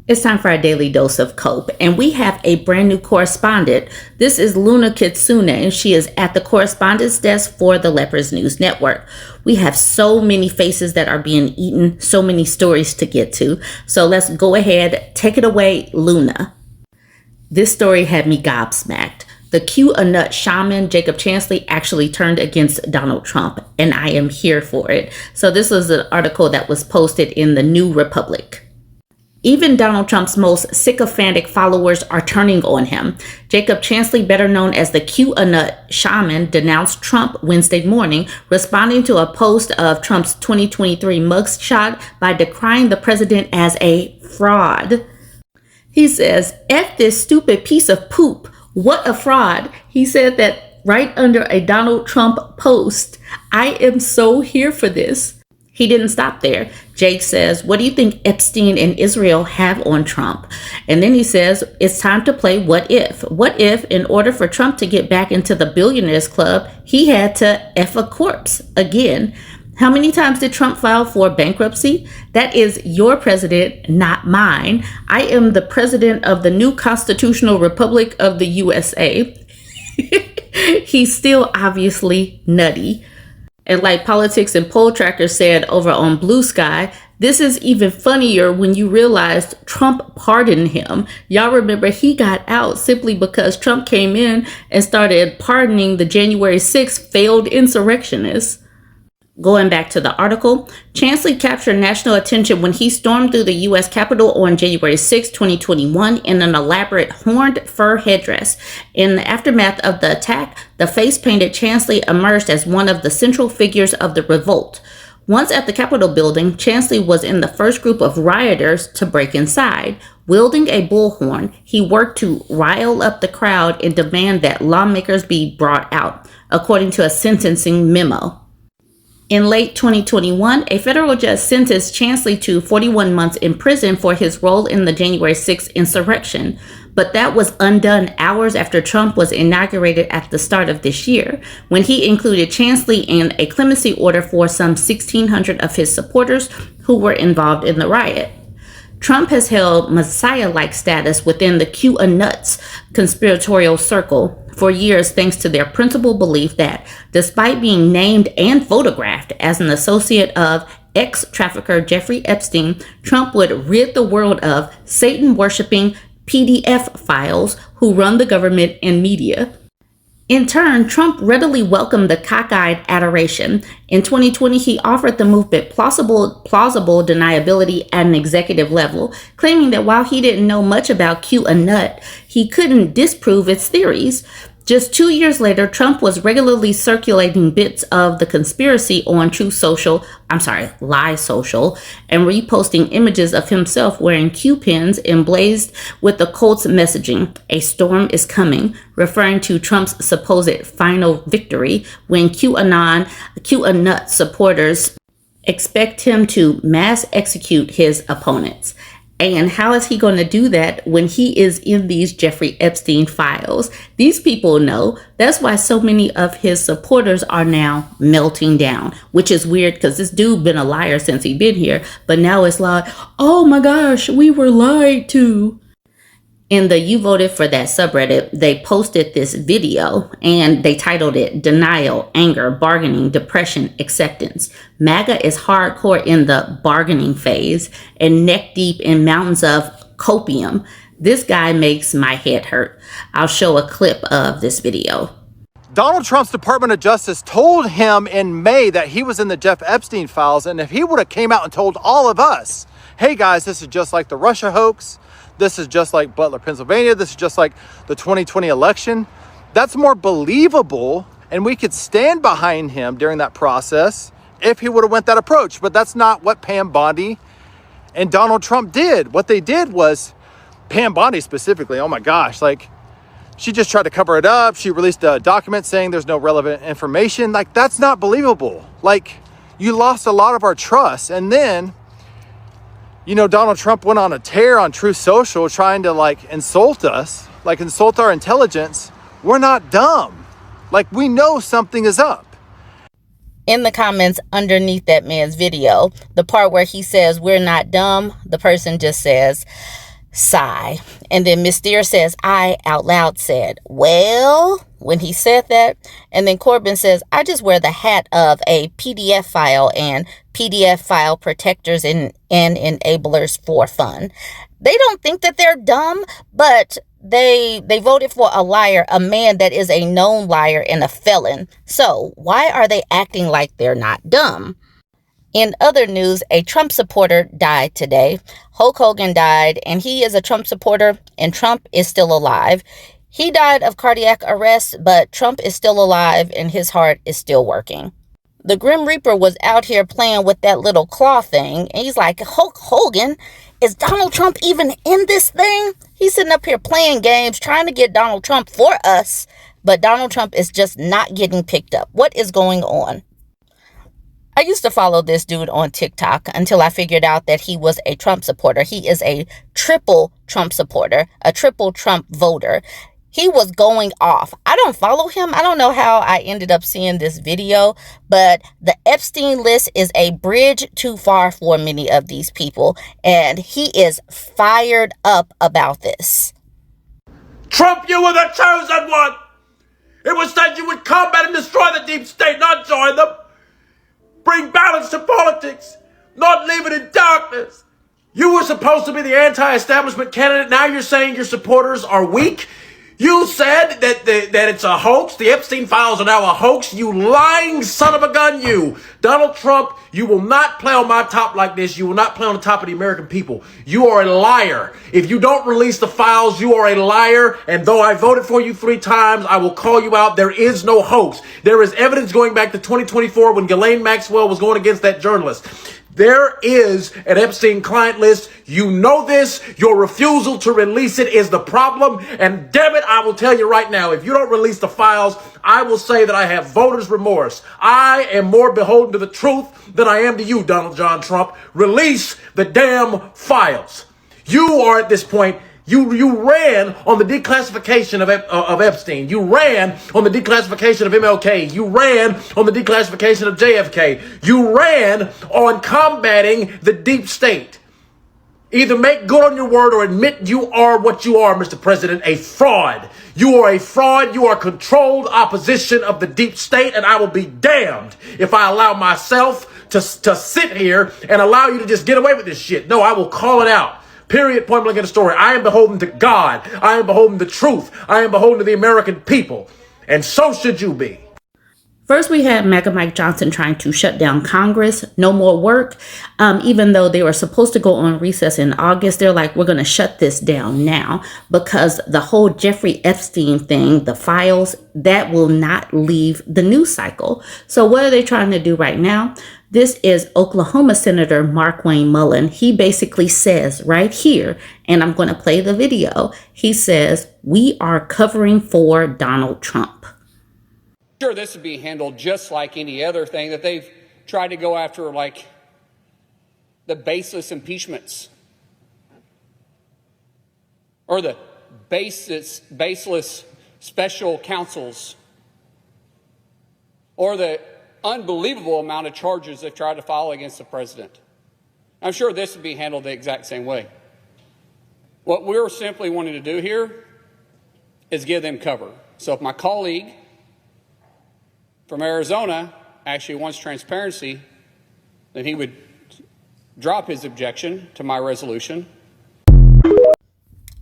It's time for our daily dose of Cope, and we have a brand new correspondent. This is Luna Kitsune, and she is at the correspondence desk for the Leopards News Network. We have so many faces that are being eaten, so many stories to get to. So let's go ahead, take it away, Luna. This story had me gobsmacked. The QAnon Shaman, Jacob Chansley, actually turned against Donald Trump, and I am here for it. So this was an article that was posted in the New Republic. Even Donald Trump's most sycophantic followers are turning on him. Jacob Chansley, better known as the QAnon Shaman, denounced Trump Wednesday morning, responding to a post of Trump's 2023 mugshot by decrying the president as a fraud. He says, "F this stupid piece of poop. What a fraud." He said that right under a Donald Trump post. I am so here for this. He didn't stop there. Jake says, "What do you think Epstein and Israel have on Trump?" And then he says, "It's time to play what if. What if, in order for Trump to get back into the billionaires club, he had to F a corpse again?" How many times did Trump file for bankruptcy? That is your president, not mine. I am the president of the new constitutional republic of the USA. He's still obviously nutty. And like Politics and Poll Tracker said over on Blue Sky, this is even funnier when you realize Trump pardoned him. Y'all remember he got out simply because Trump came in and started pardoning the January 6th failed insurrectionists. Going back to the article, Chansley captured national attention when he stormed through the U.S. Capitol on January 6, 2021 in an elaborate horned fur headdress. In the aftermath of the attack, the face-painted Chansley emerged as one of the central figures of the revolt. Once at the Capitol building, Chansley was in the first group of rioters to break inside. Wielding a bullhorn, he worked to rile up the crowd and demand that lawmakers be brought out, according to a sentencing memo. In late 2021, a federal judge sentenced Chansley to 41 months in prison for his role in the January 6th insurrection, but that was undone hours after Trump was inaugurated at the start of this year, when he included Chansley in a clemency order for some 1,600 of his supporters who were involved in the riot. Trump has held messiah-like status within the QAnuts conspiratorial circle for years thanks to their principal belief that, despite being named and photographed as an associate of ex-trafficker Jeffrey Epstein, Trump would rid the world of Satan-worshipping PDF files who run the government and media. In turn, Trump readily welcomed the cockeyed adoration. In 2020, he offered the movement plausible deniability at an executive level, claiming that while he didn't know much about QAnon, he couldn't disprove its theories. Just 2 years later, Trump was regularly circulating bits of the conspiracy on Lie Social, and reposting images of himself wearing Q pins emblazoned with the cult's messaging, "A storm is coming," referring to Trump's supposed final victory when QAnon supporters expect him to mass execute his opponents. And how is he going to do that when he is in these Jeffrey Epstein files? These people know. That's why so many of his supporters are now melting down, which is weird because this dude been a liar since he been here. But now it's like, oh my gosh, we were lied to. In the You Voted for That subreddit, they posted this video and they titled it "Denial, Anger, Bargaining, Depression, Acceptance." MAGA is hardcore in the bargaining phase and neck deep in mountains of copium. This guy makes my head hurt. I'll show a clip of this video. Donald Trump's Department of Justice told him in May that he was in the Jeff Epstein files, and if he would have came out and told all of us, hey guys, this is just like the Russia hoax, this is just like Butler, Pennsylvania, this is just like the 2020 election, that's more believable, and we could stand behind him during that process if he would have went that approach. But that's not what Pam Bondi and Donald Trump did. What they did was, Pam Bondi specifically, oh my gosh, like, she just tried to cover it up. She released a document saying there's no relevant information. Like, that's not believable. Like, you lost a lot of our trust. And then, you know, Donald Trump went on a tear on Truth Social trying to like insult us, like insult our intelligence. We're not dumb. Like, we know something is up. In the comments underneath that man's video, the part where he says we're not dumb, the person just says, Sigh. And then Miss Steer says, I out loud said, well, when he said that. And then Corbin says, I just wear the hat of a PDF file and PDF file protectors and enablers for fun. They don't think that they're dumb, but they voted for a liar, a man that is a known liar and a felon. So why are they acting like they're not dumb? In other news, a Trump supporter died today. Hulk Hogan died, and he is a Trump supporter, and Trump is still alive. He died of cardiac arrest, but Trump is still alive, and his heart is still working. The Grim Reaper was out here playing with that little claw thing, and he's like, Hulk Hogan, is Donald Trump even in this thing? He's sitting up here playing games, trying to get Donald Trump for us, but Donald Trump is just not getting picked up. What is going on? I used to follow this dude on TikTok until I figured out that he was a Trump supporter. He is a triple Trump supporter, a triple Trump voter. He was going off. I don't follow him. I don't know how I ended up seeing this video, but the Epstein list is a bridge too far for many of these people, and he is fired up about this. Trump, you were the chosen one. It was said you would combat and destroy the deep state, not join them. Bring balance to politics, not leave it in darkness. You were supposed to be the anti-establishment candidate. Now you're saying your supporters are weak. You said that it's a hoax. The Epstein files are now a hoax. You lying son of a gun, you. Donald Trump, you will not play on my top like this. You will not play on the top of the American people. You are a liar. If you don't release the files, you are a liar. And though I voted for you 3 times, I will call you out. There is no hoax. There is evidence going back to 2024 when Ghislaine Maxwell was going against that journalist. There is an Epstein client list. You know this. Your refusal to release it is the problem. And damn it, I will tell you right now, if you don't release the files, I will say that I have voter's remorse. I am more beholden to the truth than I am to you, Donald John Trump. Release the damn files. You are at this point, you ran on the declassification of Epstein. You ran on the declassification of MLK. You ran on the declassification of JFK. You ran on combating the deep state. Either make good on your word or admit you are what you are, Mr. President, a fraud. You are a fraud. You are controlled opposition of the deep state, and I will be damned if I allow myself to sit here and allow you to just get away with this shit. No, I will call it out. Period, point blank in the story. I am beholden to God. I am beholden to truth. I am beholden to the American people. And so should you be. First, we had MAGA Mike Johnson trying to shut down Congress. No more work. Even though they were supposed to go on recess in August, they're like, we're going to shut this down now because the whole Jeffrey Epstein thing, the files, that will not leave the news cycle. So what are they trying to do right now? This is Oklahoma Senator Mark Wayne Mullen. He basically says right here, and I'm going to play the video. He says, we are covering for Donald Trump. Sure, this would be handled just like any other thing that they've tried to go after, like the baseless impeachments or the baseless special counsels or the unbelievable amount of charges they've tried to file against the president. I'm sure this would be handled the exact same way. What we're simply wanting to do here is give them cover. So if my colleague from Arizona actually wants transparency, then he would drop his objection to my resolution.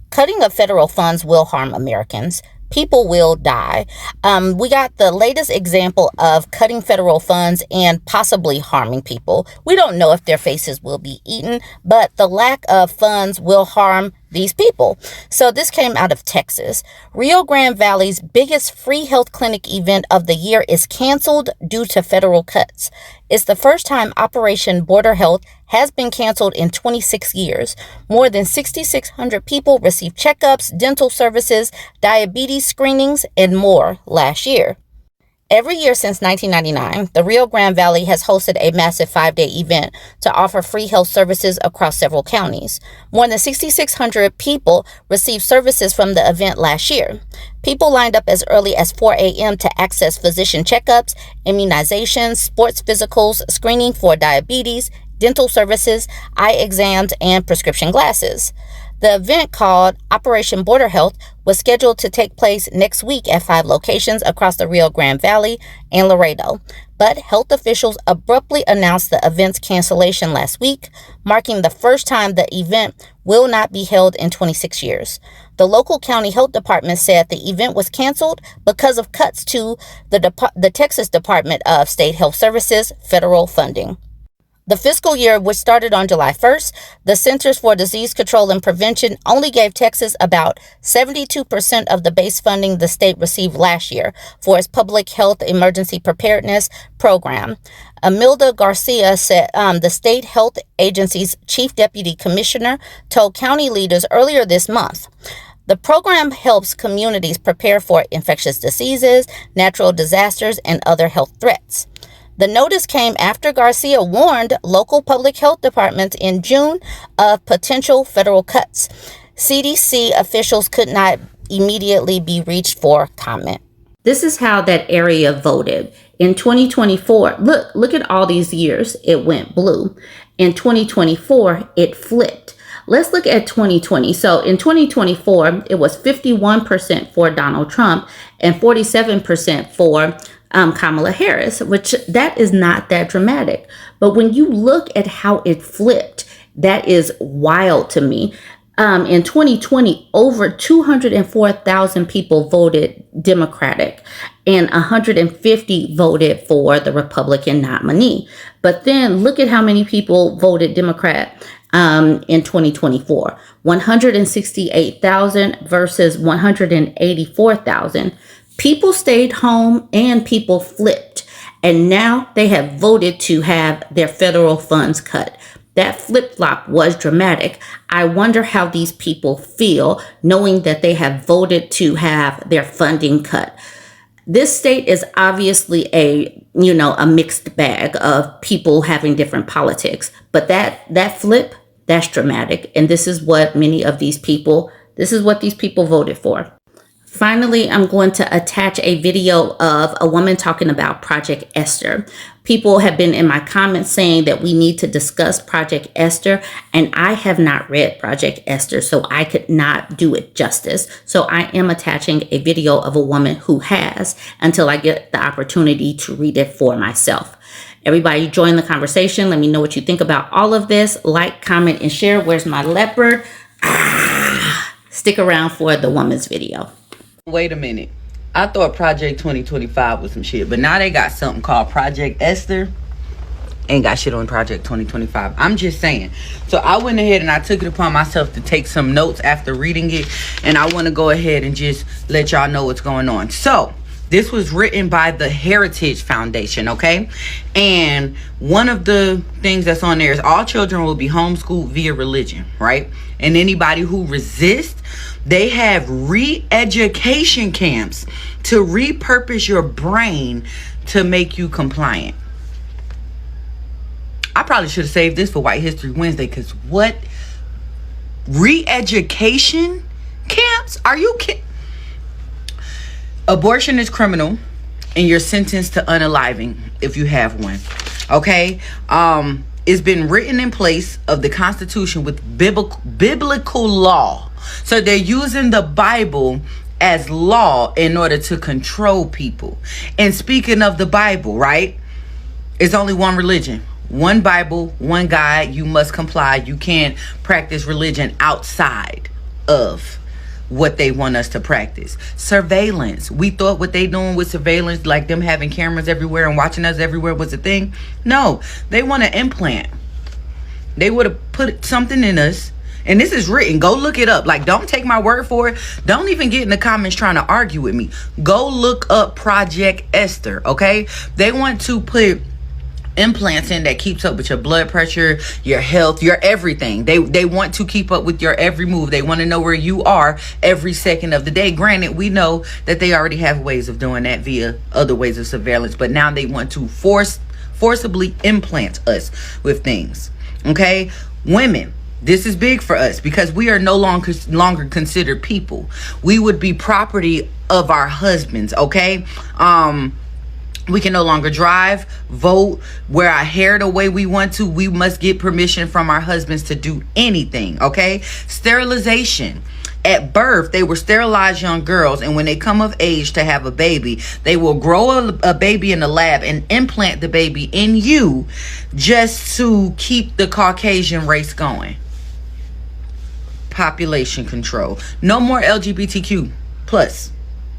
Cutting of federal funds will harm Americans. People will die. We got the latest example of cutting federal funds and possibly harming people. We don't know if their faces will be eaten, but the lack of funds will harm these people. So this came out of Texas. Rio Grande Valley's biggest free health clinic event of the year is canceled due to federal cuts. It's the first time Operation Border Health has been canceled in 26 years. More than 6,600 people received checkups, dental services, diabetes screenings, and more last year. Every year since 1999, the Rio Grande Valley has hosted a massive 5-day event to offer free health services across several counties. More than 6,600 people received services from the event last year. People lined up as early as 4 a.m. to access physician checkups, immunizations, sports physicals, screening for diabetes, dental services, eye exams, and prescription glasses. The event, called Operation Border Health, was scheduled to take place next week at 5 locations across the Rio Grande Valley and Laredo. But health officials abruptly announced the event's cancellation last week, marking the first time the event will not be held in 26 years. The local county health department said the event was canceled because of cuts to the Texas Department of State Health Services federal funding. The fiscal year, which started on July 1st, the Centers for Disease Control and Prevention only gave Texas about 72% of the base funding the state received last year for its public health emergency preparedness program. Imelda Garcia said the state health agency's chief deputy commissioner told county leaders earlier this month. The program helps communities prepare for infectious diseases, natural disasters, and other health threats. The notice came after Garcia warned local public health departments in June of potential federal cuts. CDC officials could not immediately be reached for comment. This is how that area voted. In 2024, look at all these years, it went blue. In 2024, it flipped. Let's look at 2020. So in 2024, it was 51% for Donald Trump and 47% for Kamala Harris, which that is not that dramatic. But when you look at how it flipped, that is wild to me. In 2020, over 204,000 people voted Democratic and 150 voted for the Republican nominee. But then look at how many people voted Democrat in 2024, 168,000 versus 184,000. People stayed home and people flipped, and now they have voted to have their federal funds cut. That flip-flop was dramatic. I wonder how these people feel knowing that they have voted to have their funding cut. This state is obviously a mixed bag of people having different politics, but that flip, that's dramatic. And this is what these people voted for. Finally, I'm going to attach a video of a woman talking about Project Esther. People have been in my comments saying that we need to discuss Project Esther, and I have not read Project Esther, so I could not do it justice. So I am attaching a video of a woman who has, until I get the opportunity to read it for myself. Everybody join the conversation. Let me know what you think about all of this. Like, comment, and share. Where's my leopard? Stick around for the woman's video. Wait a minute. I thought Project 2025 was some shit, but now they got something called Project Esther. Ain't got shit on Project 2025. I'm just saying. So I went ahead and I took it upon myself to take some notes after reading it, and I want to go ahead and just let y'all know what's going on. So this was written by the Heritage Foundation, okay? And one of the things that's on there is all children will be homeschooled via religion, right? And anybody who resists, they have re-education camps to repurpose your brain to make you compliant. I probably should have saved this for White History Wednesday, because what? Re-education camps? Are you kidding? Abortion is criminal, and you're sentenced to unaliving if you have one. Okay? It's been written in place of the Constitution with biblical law. So they're using the Bible as law in order to control people. And speaking of the Bible, right? It's only one religion. One Bible, one God. You must comply. You can't practice religion outside of what they want us to practice. Surveillance. We thought what they doing with surveillance, like them having cameras everywhere and watching us everywhere, was a thing. No, they want to implant. They would have put something in us. And this is written. Go look it up. Like, don't take my word for it. Don't even get in the comments trying to argue with me. Go look up Project Esther, okay? They want to put implants in that keeps up with your blood pressure, your health, your everything. They want to keep up with your every move. They want to know where you are every second of the day. Granted, we know that they already have ways of doing that via other ways of surveillance, but now they want to forcibly implant us with things. Okay? Women, this is big for us because we are no longer considered people. We would be property of our husbands, okay? We can no longer drive, vote, wear our hair the way we want to. We must get permission from our husbands to do anything, okay? Sterilization. At birth, they will sterilize young girls, and when they come of age to have a baby, they will grow a baby in the lab and implant the baby in you just to keep the Caucasian race going. Population control. No more LGBTQ plus,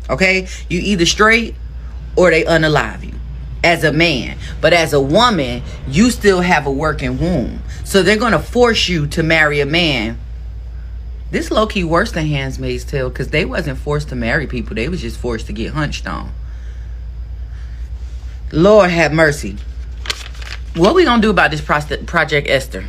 okay? You either straight or they unalive you as a man. But as a woman, you still have a working womb. So they're going to force you to marry a man. This low-key worse than Handmaid's Tale, because they wasn't forced to marry people. They was just forced to get hunched on. Lord have mercy. What we going to do about this Project Esther?